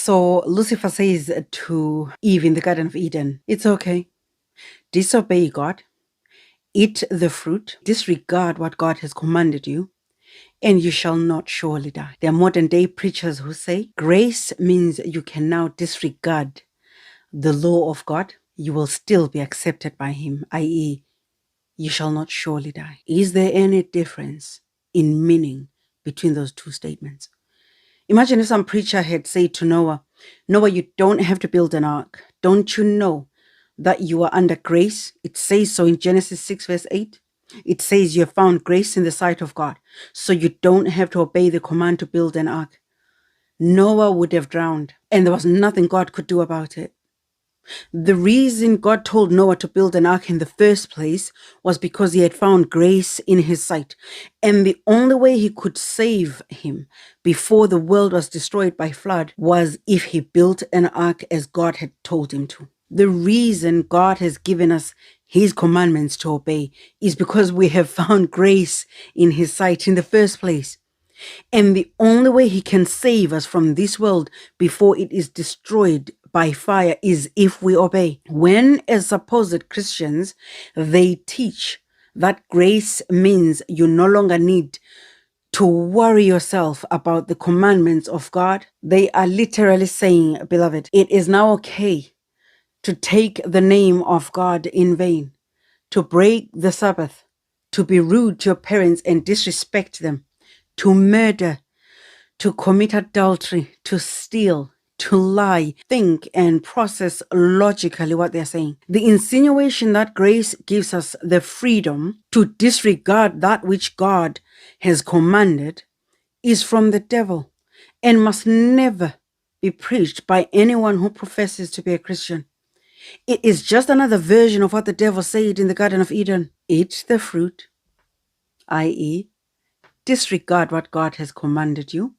So Lucifer says to Eve in the Garden of Eden, it's okay. Disobey God, eat the fruit, disregard what God has commanded you, and you shall not surely die. There are modern day preachers who say grace means you can now disregard the law of God. You will still be accepted by Him, i.e., you shall not surely die. Is there any difference in meaning between those two statements? Imagine if some preacher had said to Noah, Noah, you don't have to build an ark. Don't you know that you are under grace? It says so in Genesis 6 verse 8. It says you have found grace in the sight of God. So you don't have to obey the command to build an ark. Noah would have drowned, and there was nothing God could do about it. The reason God told Noah to build an ark in the first place was because he had found grace in his sight. And the only way he could save him before the world was destroyed by flood was if he built an ark as God had told him to. The reason God has given us His commandments to obey is because we have found grace in His sight in the first place. And the only way He can save us from this world before it is destroyed by fire is if we obey. When, as supposed Christians, they teach that grace means you no longer need to worry yourself about the commandments of God, they are literally saying, beloved, it is now okay to take the name of God in vain, to break the Sabbath, to be rude to your parents and disrespect them, to murder, to commit adultery, to steal, to lie, think and process logically what they're saying. The insinuation that grace gives us the freedom to disregard that which God has commanded is from the devil and must never be preached by anyone who professes to be a Christian. It is just another version of what the devil said in the Garden of Eden. Eat the fruit, i.e., disregard what God has commanded you,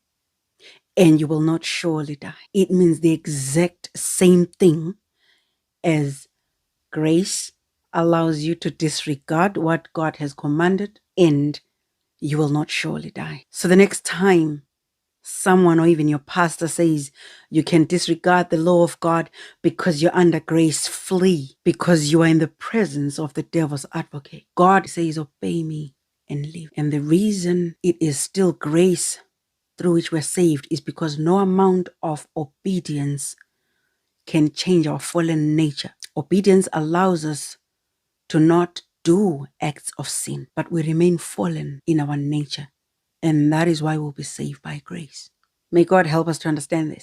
and you will not surely die. It means the exact same thing as grace allows you to disregard what God has commanded, and you will not surely die. So the next time someone or even your pastor says you can disregard the law of God because you're under grace, flee, because you are in the presence of the devil's advocate. God says, obey me and live. And the reason it is still grace through which we're saved is because no amount of obedience can change our fallen nature. Obedience allows us to not do acts of sin, but we remain fallen in our nature. And that is why we'll be saved by grace. May God help us to understand this.